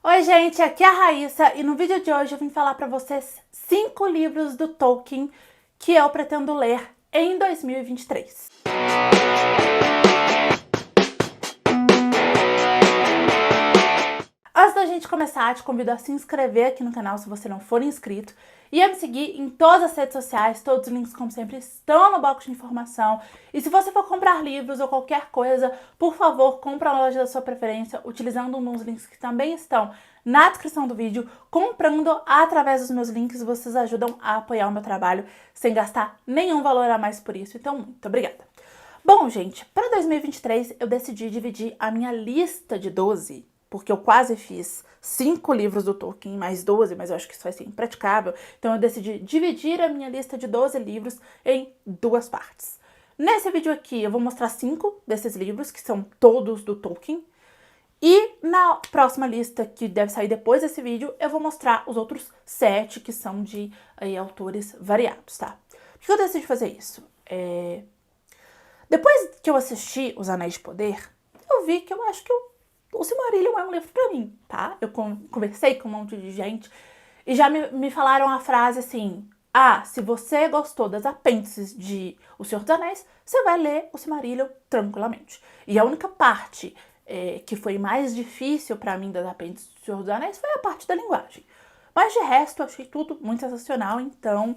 Oi gente, aqui é a Raíssa e no vídeo de hoje eu vim falar para vocês 5 livros do Tolkien que eu pretendo ler em 2023. Antes da gente começar, te convido a se inscrever aqui no canal se você não for inscrito e a me seguir em todas as redes sociais. Todos os links, como sempre, estão no box de informação. E se você for comprar livros ou qualquer coisa, por favor, compre na loja da sua preferência, utilizando um dos links que também estão na descrição do vídeo. Comprando através dos meus links, vocês ajudam a apoiar o meu trabalho sem gastar nenhum valor a mais por isso. Então, muito obrigada. Bom, gente, para 2023 eu decidi dividir a minha lista de 12, porque eu quase fiz 5 livros do Tolkien mais 12, mas eu acho que isso vai ser impraticável. Então eu decidi dividir a minha lista de 12 livros em 2 partes. Nesse vídeo aqui eu vou mostrar 5 desses livros, que são todos do Tolkien. E na próxima lista, que deve sair depois desse vídeo, eu vou mostrar os outros 7, que são de autores variados, tá? Por que eu decidi fazer isso? Depois que eu assisti Os Anéis de Poder, eu vi que eu acho que o Silmarillion é um livro pra mim, tá? Eu conversei com um monte de gente e já me falaram a frase assim: ah, se você gostou das apêndices de O Senhor dos Anéis, você vai ler o Silmarillion tranquilamente. E a única parte que foi mais difícil pra mim das apêndices do Senhor dos Anéis foi a parte da linguagem. Mas de resto, eu achei tudo muito sensacional, então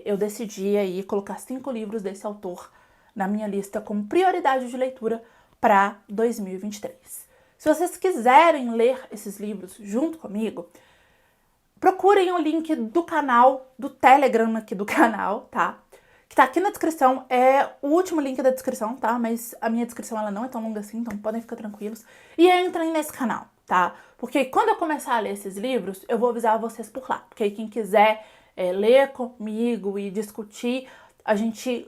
eu decidi aí colocar 5 livros desse autor na minha lista como prioridade de leitura para 2023. Se vocês quiserem ler esses livros junto comigo, procurem o link do canal, do Telegram aqui do canal, tá? Que tá aqui na descrição, é o último link da descrição, tá? Mas a minha descrição ela não é tão longa assim, então podem ficar tranquilos. E entrem nesse canal, tá? Porque quando eu começar a ler esses livros, eu vou avisar vocês por lá. Porque aí quem quiser ler comigo e discutir, a gente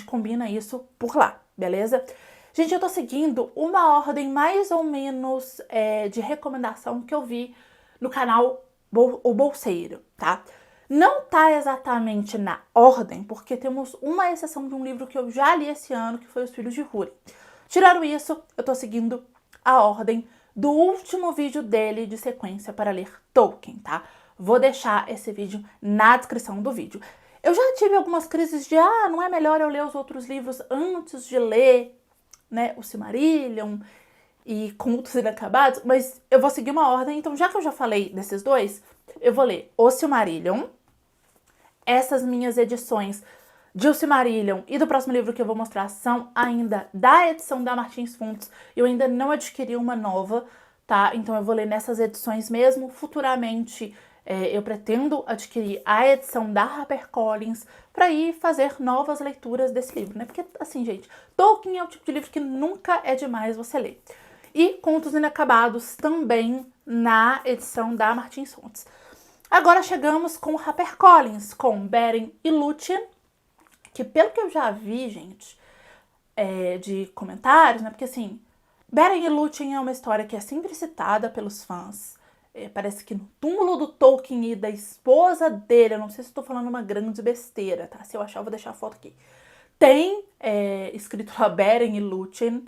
combina isso por lá, beleza? Gente, eu tô seguindo uma ordem mais ou menos de recomendação que eu vi no canal O Bolseiro, tá? Não tá exatamente na ordem, porque temos uma exceção de um livro que eu já li esse ano, que foi Os Filhos de Húrin. Tirando isso, eu tô seguindo a ordem do último vídeo dele de sequência para ler Tolkien, tá? Vou deixar esse vídeo na descrição do vídeo. Eu já tive algumas crises de, não é melhor eu ler os outros livros antes de ler, né, o Silmarillion e Contos Inacabados, mas eu vou seguir uma ordem, então já que eu já falei desses dois, eu vou ler o Silmarillion, essas minhas edições de O Silmarillion e do próximo livro que eu vou mostrar são ainda da edição da Martins Funtos, eu ainda não adquiri uma nova, tá? Então eu vou ler nessas edições mesmo, futuramente eu pretendo adquirir a edição da HarperCollins para ir fazer novas leituras desse livro, né? Porque, assim, gente, Tolkien é o tipo de livro que nunca é demais você ler. E Contos Inacabados também na edição da Martins Fontes. Agora chegamos com HarperCollins, com Beren e Lúthien, que pelo que eu já vi, gente, de comentários, né? Porque, assim, Beren e Lúthien é uma história que é sempre citada pelos fãs. Parece que no túmulo do Tolkien e da esposa dele, eu não sei se estou falando uma grande besteira, tá? Se eu achar, eu vou deixar a foto aqui. Tem escrito lá Beren e Lúthien,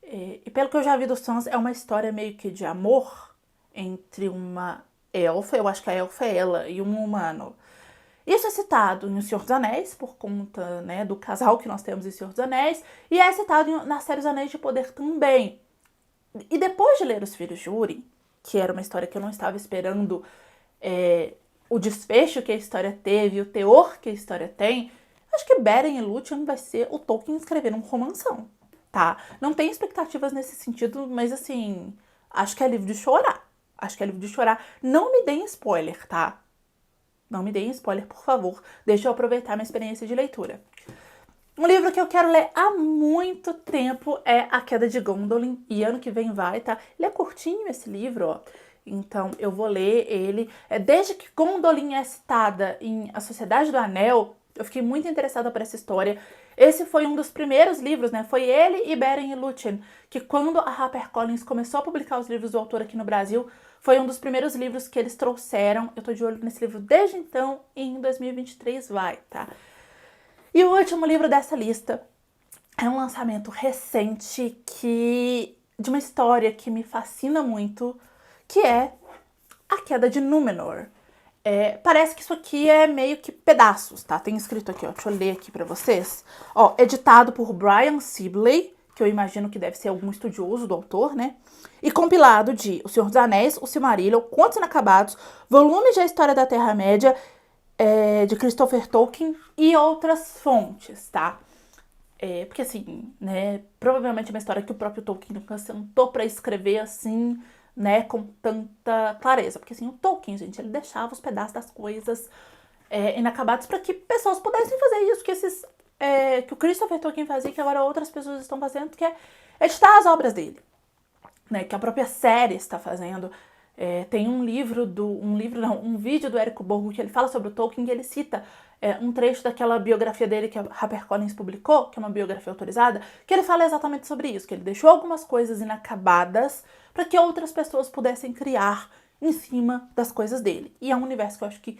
e pelo que eu já vi dos fãs, é uma história meio que de amor entre uma elfa, eu acho que a elfa é ela, e um humano. Isso é citado em O Senhor dos Anéis, por conta, né, do casal que nós temos em O Senhor dos Anéis, e é citado na série Os Anéis de Poder também. E depois de ler Os Filhos de Húrin, que era uma história que eu não estava esperando o desfecho que a história teve, o teor que a história tem, acho que Beren e Lúthien vai ser o Tolkien escrevendo um romanção, tá? Não tenho expectativas nesse sentido, mas assim, acho que é livro de chorar. Acho que é livro de chorar. Não me deem spoiler, tá? Não me deem spoiler, por favor. Deixa eu aproveitar minha experiência de leitura. Um livro que eu quero ler há muito tempo é A Queda de Gondolin, e ano que vem vai, tá? Ele é curtinho esse livro, ó. Então eu vou ler ele. Desde que Gondolin é citada em A Sociedade do Anel, eu fiquei muito interessada por essa história. Esse foi um dos primeiros livros, né? Foi ele e Beren e Lúthien, que quando a HarperCollins começou a publicar os livros do autor aqui no Brasil, foi um dos primeiros livros que eles trouxeram. Eu tô de olho nesse livro desde então, e em 2023 vai, tá? E o último livro dessa lista é um lançamento recente que de uma história que me fascina muito, que é A Queda de Númenor. Parece que isso aqui é meio que pedaços, tá? Tem escrito aqui, ó, deixa eu ler aqui pra vocês. Ó, editado por Brian Sibley, que eu imagino que deve ser algum estudioso do autor, né? E compilado de O Senhor dos Anéis, O Silmarillion, Contos Inacabados, volumes da História da Terra-média, de Christopher Tolkien e outras fontes, tá? Porque assim, né, provavelmente é uma história que o próprio Tolkien nunca sentou pra escrever assim, né, com tanta clareza. Porque assim, o Tolkien, gente, ele deixava os pedaços das coisas inacabados para que pessoas pudessem fazer isso que o Christopher Tolkien fazia, que agora outras pessoas estão fazendo, que é editar as obras dele, né, que a própria série está fazendo. Tem um vídeo do Érico Borgo que ele fala sobre o Tolkien, e ele cita um trecho daquela biografia dele que a HarperCollins publicou, que é uma biografia autorizada, que ele fala exatamente sobre isso, que ele deixou algumas coisas inacabadas para que outras pessoas pudessem criar em cima das coisas dele. E é um universo que eu acho que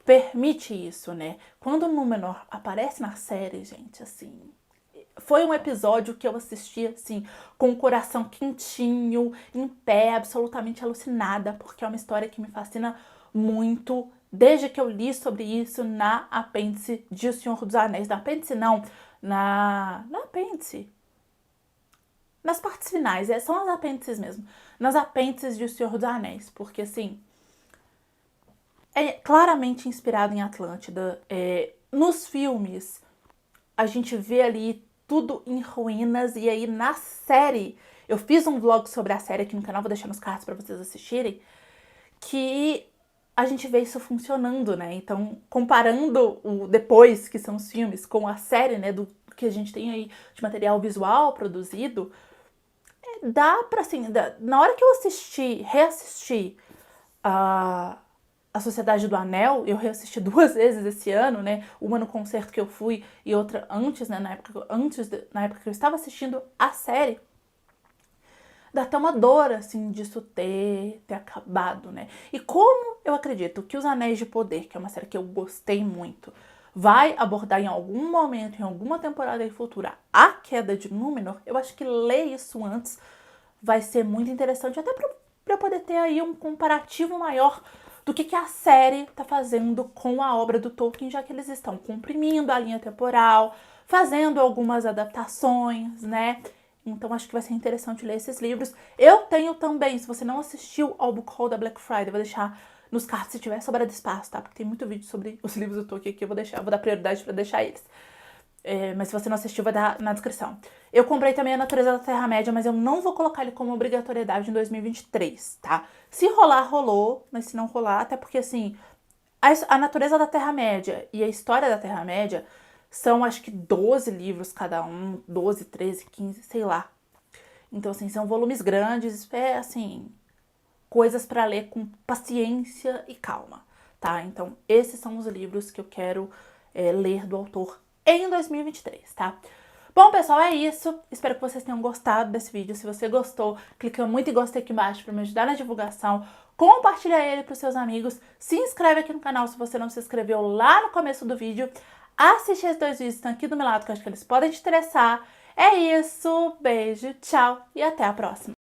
permite isso, né? Quando o Númenor aparece na série, gente, assim, foi um episódio que eu assisti, assim, com o coração quentinho, em pé, absolutamente alucinada, porque é uma história que me fascina muito, desde que eu li sobre isso na apêndice de O Senhor dos Anéis. Na apêndice não, na apêndice. Nas partes finais, são as apêndices mesmo. Nas apêndices de O Senhor dos Anéis, porque, assim, é claramente inspirado em Atlântida. Nos filmes, a gente vê ali tudo em ruínas, e aí na série, eu fiz um vlog sobre a série aqui no canal, vou deixar nos cards pra vocês assistirem, que a gente vê isso funcionando, né? Então, comparando o depois, que são os filmes, com a série, né, do que a gente tem aí de material visual produzido, dá pra, assim, na hora que eu reassisti a Sociedade do Anel, eu reassisti 2 vezes esse ano, né? Uma no concerto que eu fui e outra antes, né? Na época que eu estava assistindo a série. Dá até uma dor, assim, disso ter acabado, né? E como eu acredito que Os Anéis de Poder, que é uma série que eu gostei muito, vai abordar em algum momento, em alguma temporada futura, a queda de Númenor, eu acho que ler isso antes vai ser muito interessante, até pra eu poder ter aí um comparativo maior do que a série tá fazendo com a obra do Tolkien, já que eles estão comprimindo a linha temporal, fazendo algumas adaptações, né? Então acho que vai ser interessante ler esses livros. Eu tenho também, se você não assistiu ao Book Haul da Black Friday, eu vou deixar nos cards se tiver sobrado espaço, tá? Porque tem muito vídeo sobre os livros do Tolkien aqui, eu vou dar prioridade pra deixar eles. Mas se você não assistiu, vai dar na descrição. Eu comprei também A Natureza da Terra-média, mas eu não vou colocar ele como obrigatoriedade em 2023, tá? Se rolar, rolou, mas se não rolar, até porque, assim, A Natureza da Terra-média e a História da Terra-média são, acho que, 12 livros cada um, 12, 13, 15, sei lá. Então, assim, são volumes grandes, assim, coisas pra ler com paciência e calma, tá? Então, esses são os livros que eu quero ler do autor em 2023, tá? Bom, pessoal, é isso. Espero que vocês tenham gostado desse vídeo. Se você gostou, clica muito em gostei aqui embaixo para me ajudar na divulgação. Compartilha ele para os seus amigos. Se inscreve aqui no canal se você não se inscreveu lá no começo do vídeo. Assiste esses 2 vídeos que estão aqui do meu lado, que eu acho que eles podem te interessar. É isso. Beijo, tchau e até a próxima.